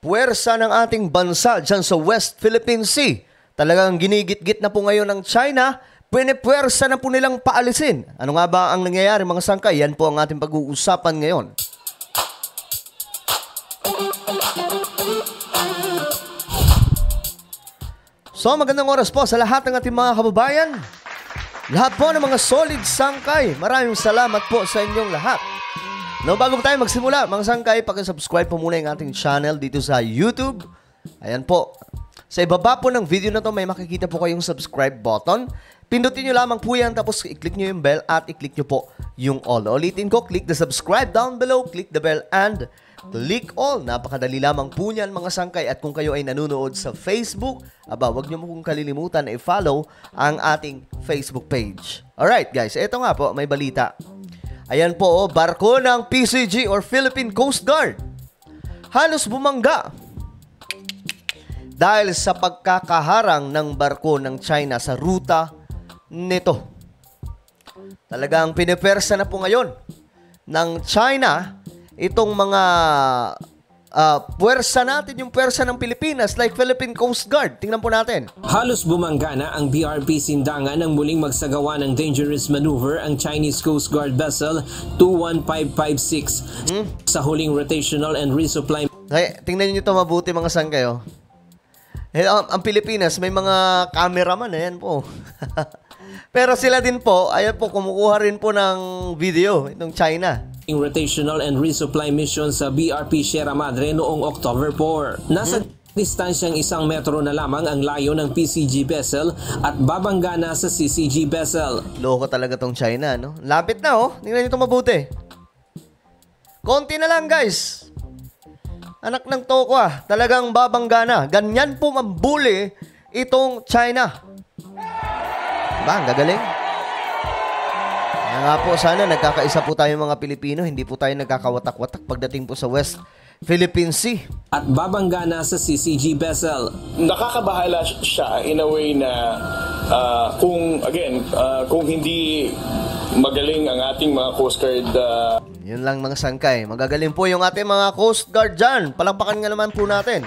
puwersa ng ating bansa dyan sa West Philippine Sea. Talagang ginigit-git na po ngayon ng China, pinipuwersa na po nilang paalisin. Ano nga ba ang nangyayari mga sangkay? Yan po ang ating pag-uusapan ngayon. So magandang oras po sa lahat ng ating mga kababayan. Lahat po ng mga solid sangkay. Maraming salamat po sa inyong lahat. No, bago tayo magsimula, mga sangkay, paki-subscribe po muna yung ating channel dito sa YouTube. Ayan po. Sa ibaba po ng video na to, may makikita po kayong subscribe button. Pindutin nyo lamang po yan, tapos i-click nyo yung bell at i-click nyo po yung all. Ulitin ko, click the subscribe down below, click the bell and click all. Napakadali lamang po niyan mga sangkay. At kung kayo ay nanonood sa Facebook, wag nyo mo kong kalilimutan na i-follow ang ating Facebook page. Alright guys, eto nga po, may balita. Ayan po, barko ng PCG or Philippine Coast Guard halos bumangga dahil sa pagkakaharang ng barko ng China sa ruta nito. Talagang pinipersa na po ngayon ng China itong mga puwersa natin, yung puwersa ng Pilipinas like Philippine Coast Guard. Tingnan po natin. Halos bumangga na ang BRP Sindangan nang muling magsagawa ng dangerous maneuver ang Chinese Coast Guard vessel 21556 sa huling rotational and resupply. Hey, tingnan niyo ito mabuti mga sangkay. Ang Pilipinas may mga cameraman, ayan po. Pero sila din po, ayan po, kumukuha rin po ng video itong China. Rotational and resupply mission sa BRP Sierra Madre noong October 4. Nasa distansyang 1 metro na lamang ang layo ng PCG vessel at babangga na sa CCG vessel. Loko talaga tong China, no? Lapit na, oh. Tingnan nyo ito mabuti. Konti na lang, guys. Anak ng toko, talagang babangga na. Ganyan po mambuli itong China. Diba? Ang gagaling. Kaya nga po, sana nagkakaisa po tayo mga Pilipino, hindi po tayo nagkakawatak-watak pagdating po sa West Philippine Sea. At babangga na sa CCG vessel. Nakakabahala siya in a way na kung hindi magaling ang ating mga Coast Guard. Yun lang mga sangkay. Magagaling po yung ating mga Coast Guard dyan. Palakpakan nga naman po natin.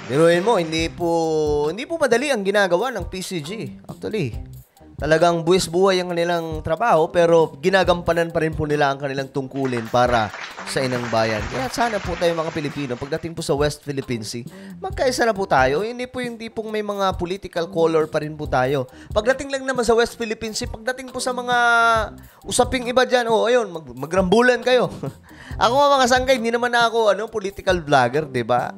Diruin mo, hindi po madali ang ginagawa ng PCG. Actually, talagang buwis-buhay ang kanilang trabaho pero ginagampanan pa rin po nila ang kanilang tungkulin para sa inang bayan. Kaya sana po tayo mga Pilipino, pagdating po sa West Philippine Sea, magkaisa na po tayo. Hindi po yung tipong may mga political color pa rin po tayo. Pagdating lang naman sa West Philippine Sea, pagdating po sa mga usaping iba dyan, ayun, magrambulan kayo. Ako mga sangkay, hindi naman ako political vlogger, diba?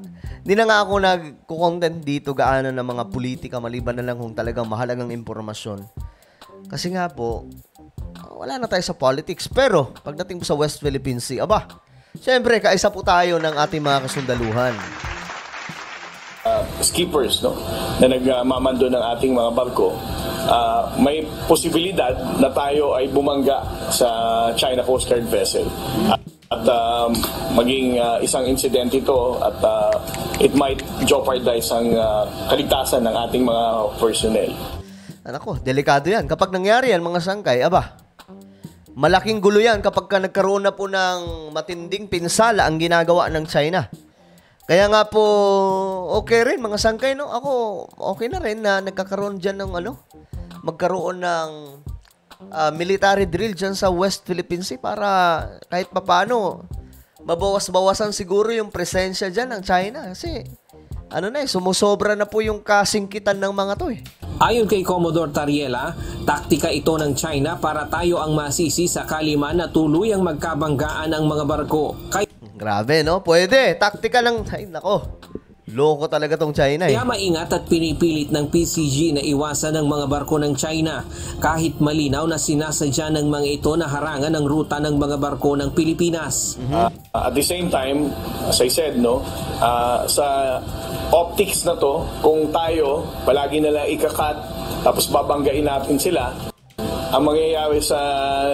Hindi na nga ako nagko-content dito gaano ng mga politika maliban na lang kung talagang mahalagang impormasyon. Kasi nga po, wala na tayo sa politics. Pero, pagdating po sa West Philippine Sea, syempre, kaisa po tayo ng ating mga kasundaluhan. Skippers, no, na nagmamando ng ating mga barko, may posibilidad na tayo ay bumangga sa China Coast Guard vessel. At maging isang incident ito at it might jeopardize ang kaligtasan ng ating mga personnel. Anako, delikado yan. Kapag nangyari yan, mga sangkay, malaking gulo yan kapag nagkaroon na po ng matinding pinsala ang ginagawa ng China. Kaya nga po, okay rin mga sangkay, no? Ako, okay na rin na nagkakaroon dyan ng magkaroon ng military drill dyan sa West Philippine Sea para kahit papano mabawas-bawasan siguro yung presensya dyan ng China. Kasi, sumusobra na po yung kasingkitan ng mga to. Ayon kay Commodore Tariela, taktika ito ng China para tayo ang masisi sakali man na tuluyang magkabanggaan ang mga barko. Grabe, no? Pwede. Taktika ng... Ay, nako. Loko talaga tong China, Kaya maingat at pinipilit ng PCG na iwasan ng mga barko ng China kahit malinaw na sinasadya ng mga ito na harangan ang ruta ng mga barko ng Pilipinas. At the same time, as I said, sa optics na to, kung tayo palagi nalang ikakat tapos babanggain natin sila, ang mangyayari sa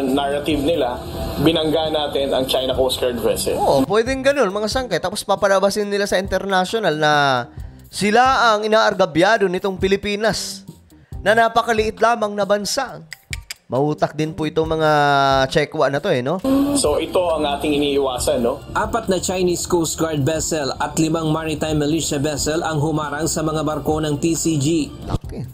narrative nila, binangga natin ang China Coast Guard vessel. Pwedeng ganun, mga sangkay. Tapos papalabasin nila sa international na sila ang inaargabyado nitong Pilipinas na napakaliit lamang na bansa. Mautak din po itong mga Chekwa na to no? So ito ang ating iniiwasan, no? 4 na Chinese Coast Guard vessel at 5 maritime militia vessel ang humarang sa mga barko ng PCG. Okay.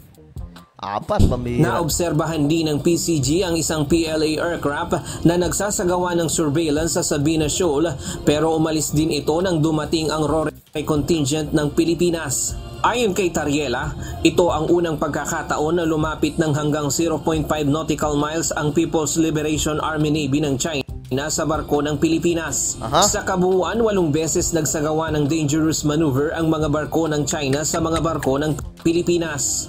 4, pambihira. Naobserbahan din ng PCG ang isang PLA aircraft na nagsasagawa ng surveillance sa Sabina Shoal pero umalis din ito nang dumating ang RORE contingent ng Pilipinas. Ayon kay Tariela, ito ang unang pagkakataon na lumapit ng hanggang 0.5 nautical miles ang People's Liberation Army Navy ng China sa barko ng Pilipinas. Sa kabuuan, 8 beses nagsagawa ng dangerous maneuver ang mga barko ng China sa mga barko ng Pilipinas.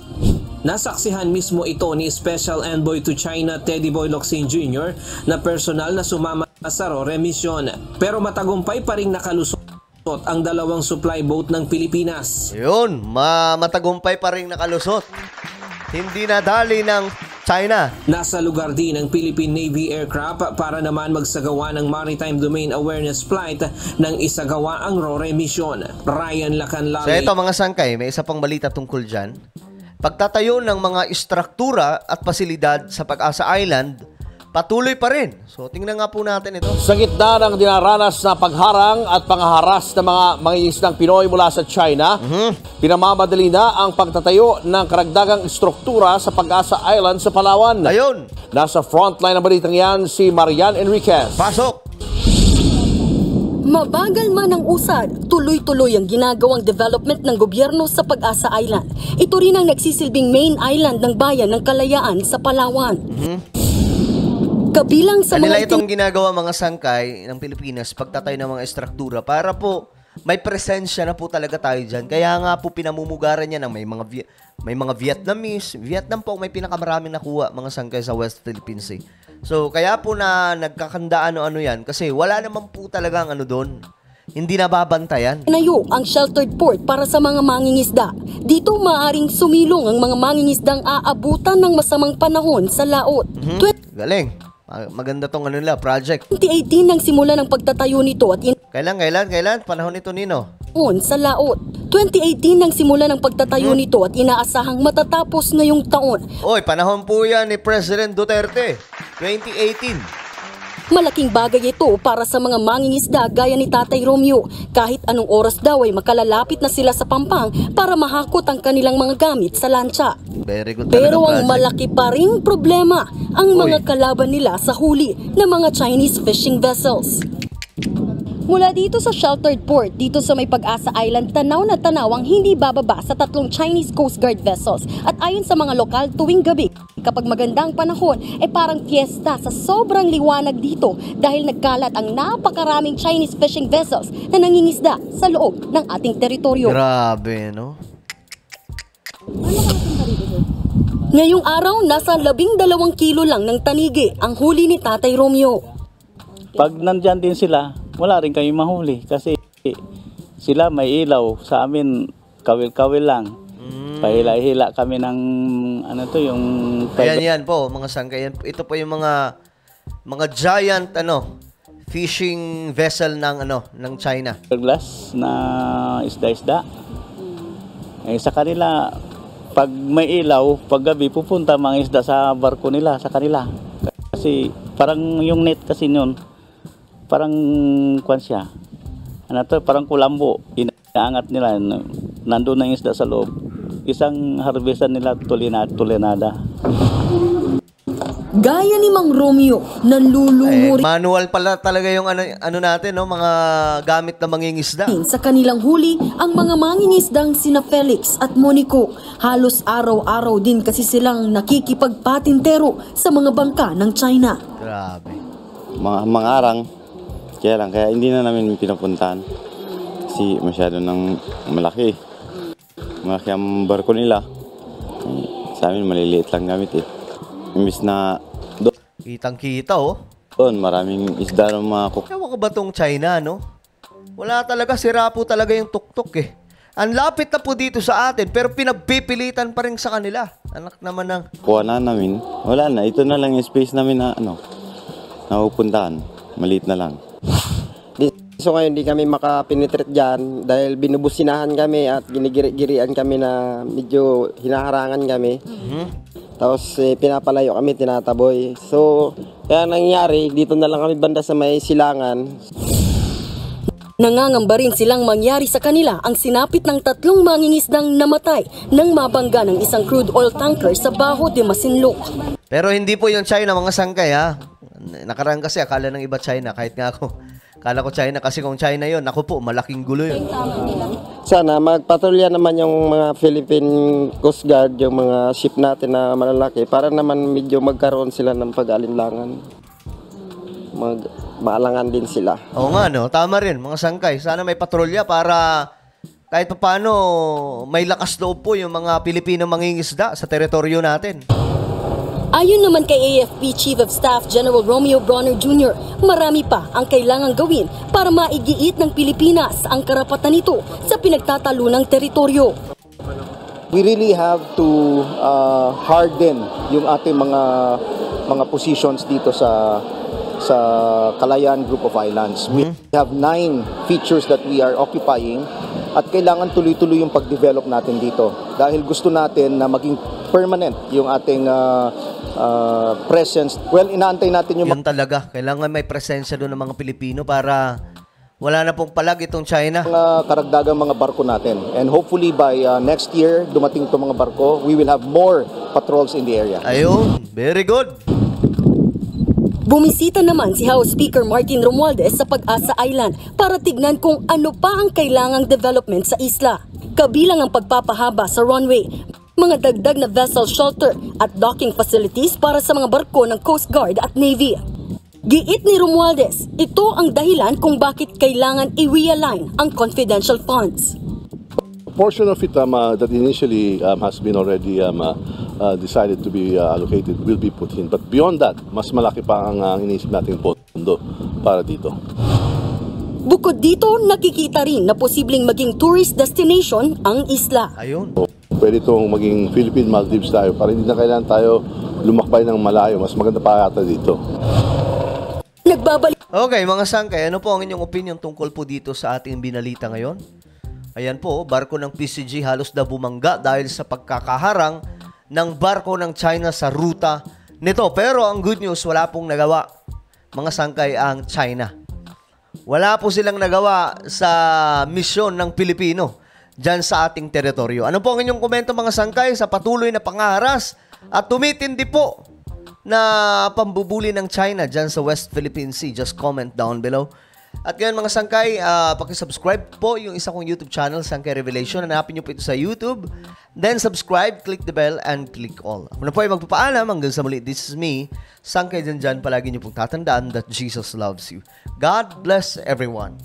Nasaksihan mismo ito ni Special Envoy to China Teddy Boy Locsin Jr. na personal na sumama sa RORE mission. Pero matagumpay pa rin nakalusot ang 2 supply boat ng Pilipinas. Yun, matagumpay pa rin nakalusot. Hindi nadali ng China. Nasa lugar din ng Philippine Navy aircraft para naman magsagawa ng Maritime Domain Awareness Flight nang isagawa ang RORE mission. Ryan Lacanlali. So ito mga sangkay, may isa pang balita tungkol dyan. Pagtatayo ng mga istruktura at pasilidad sa Pag-asa Island, patuloy pa rin. So tingnan nga po natin ito. Sa gitna ng dinaranas na pagharang at pangaharas ng mga mangingisdang Pinoy mula sa China, pinamamadali na ang pagtatayo ng karagdagang istruktura sa Pag-asa Island sa Palawan. Ayun, Nasa frontline ng balitang yan si Marian Enriquez. pasok! Mabagal man ang usad, tuloy-tuloy ang ginagawang development ng gobyerno sa Pag-asa Island. Ito rin ang nagsisilbing main island ng Bayan ng Kalayaan sa Palawan. Kabilang sa Kanila mga itong ginagawa mga sangkay ng Pilipinas, pagtatayo ng mga istruktura para po may presensya na po talaga tayo dyan. Kaya nga po pinamumugaran niya ng may mga Vietnamese. Vietnam po may pinakamaraming nakuha mga sangkay sa West Philippine Sea. So kaya po na nagkakanda ano yan kasi wala naman po talagang doon. Hindi nababantayan. Tinayo ang sheltered port para sa mga mangingisda. Dito maaaring sumilong ang mga mangingisdang aabutan ng masamang panahon sa laot. Galing. Maganda tong project. 2018 nang simula ng pagtatayo nito at Kailan? Panahon nito, Nino? sa laot. 2018 nang simula ng pagtatayo nito at inaasahang matatapos ngayong taon. Oy, panahon po yan ni President Duterte. 2018. Malaking bagay ito para sa mga mangingisda gaya ni Tatay Romeo. Kahit anong oras daw ay makalalapit na sila sa Pampang para mahakot ang kanilang mga gamit sa lancha. Very good. Pero ang malaki pa ring problema ang mga kalaban nila sa huli ng mga Chinese fishing vessels. Mula dito sa sheltered port, dito sa may Pag-asa Island, tanaw na tanaw ang hindi bababa sa 3 Chinese Coast Guard vessels. At ayon sa mga lokal, tuwing gabi, kapag magandang panahon, parang fiesta sa sobrang liwanag dito dahil nagkalat ang napakaraming Chinese fishing vessels na nangingisda sa loob ng ating teritoryo. Grabe, no? Ngayong araw, nasa 12 kilo lang ng tanigi ang huli ni Tatay Romeo. Pag nandyan din sila, wala rin kami mahuli kasi sila may ilaw. Sa amin, kawil-kawil lang. Pahila-hila kami ng yung... Yan po, mga sangkay. Ito po yung mga giant fishing vessel ng China. Glass na isda-isda. Sa kanila, pag may ilaw, pag gabi, pupunta mga isda sa barko nila, sa kanila. Kasi parang yung net kasi nun, parang siya. Parang kulambo. Inaangat nila. Nandun na yung isda sa loob. Isang harvestan nila tulinada. Gaya ni Mang Romeo, nanlulumuri Manual pala talaga yung natin, no? Mga gamit na mangingisda. sa kanilang huli ang mga mangingisdang sina Felix at Monico. Halos araw-araw din kasi silang nakikipagpatintero sa mga bangka ng China. Grabe. Mga arang, kaya hindi na namin pinapuntahan kasi masyado nang malaki ang barko nila. Sa amin maliliit lang gamit imbis na Kitang-kita, doon maraming isda ng mga Ewan ko ba tong China, no? Wala talaga, sira po talaga yung tuktok Ang lapit na po dito sa atin, pero pinagpipilitan pa rin sa kanila. Anak naman ng... kuha na namin. Wala na, ito na lang yung space namin na napupuntahan. Maliit na lang. So ngayon di kami makapenetrate dyan dahil binubusinahan kami at ginigiri-girian kami na medyo hinaharangan kami. Tapos pinapalayo kami, tinataboy. So kaya nangyari, dito na lang kami banda sa may silangan. Nangangamba rin silang mangyari sa kanila ang sinapit ng 3 mangingisdang namatay nang mabangga ng isang crude oil tanker sa Bajo de Masinloc. Pero hindi po yung China mga sangkay ha. Nakaraan kasi akala ng iba China kahit nga ako. Akala ko China kasi kung China yon, ako po malaking gulo yun. Sana magpatrolya naman yung mga Philippine Coast Guard, yung mga ship natin na malalaki para naman medyo magkaroon sila ng pag-alinlangan. Maalangan din sila. Oo nga no, tama rin mga sangkay. Sana may patrolya para kahit paano may lakas loob po yung mga Pilipino mangingisda sa teritoryo natin. Ayon naman kay AFP Chief of Staff General Romeo Bronner Jr., marami pa ang kailangang gawin para maigiit ng Pilipinas ang karapatan nito sa pinagtatalunang teritoryo. We really have to harden yung ating mga positions dito sa Kalayaan Group of Islands. We have 9 features that we are occupying at kailangan tuloy-tuloy yung pag-develop natin dito dahil gusto natin na maging permanent yung ating presence. Well, inaantay natin yung... Yun talaga. Kailangan may presensya doon ng mga Pilipino para wala na pong palag itong China. Karagdagang mga barko natin. And hopefully by next year, dumating itong mga barko, we will have more patrols in the area. Ayun. Very good. Bumisita naman si House Speaker Martin Romualdez sa Pag-asa Island para tignan kung ano pa ang kailangang development sa isla. Kabilang ang pagpapahaba sa runway, mga dagdag na vessel shelter at docking facilities para sa mga barko ng Coast Guard at Navy. Giit ni Romualdez, ito ang dahilan kung bakit kailangan i-realign ang confidential funds. Portion of it that initially has been already decided to be allocated will be put in. But beyond that, mas malaki pa ang iniisip nating pondo para dito. Bukod dito, nakikita rin na posibleng maging tourist destination ang isla. Ayun. Pwede itong maging Philippine Maldives tayo para hindi na kailangan tayo lumakbay ng malayo. Mas maganda pa yata dito. Nagbabalik. Okay, mga sangkay, ano po ang inyong opinion tungkol po dito sa ating binalita ngayon? Ayan po, barko ng PCG halos na bumangga dahil sa pagkakaharang ng barko ng China sa ruta nito. Pero ang good news, wala pong nagawa, mga sangkay, ang China. Wala po silang nagawa sa misyon ng Pilipino dyan sa ating teritoryo. Ano po ang inyong komento, mga sangkay, sa patuloy na pangaharas at tumitindi po na pambubuli ng China dyan sa West Philippine Sea? Just comment down below. At ngayon mga sangkay, pakisubscribe po yung isa kong YouTube channel, Sangkay Revelation. Hanapin nyo po ito sa YouTube. Then subscribe, click the bell, and click all. Ako na po ay magpapaalam. Hanggang sa muli, this is me, Sangkay Dyan. Palagi nyo pong tatandaan that Jesus loves you. God bless everyone.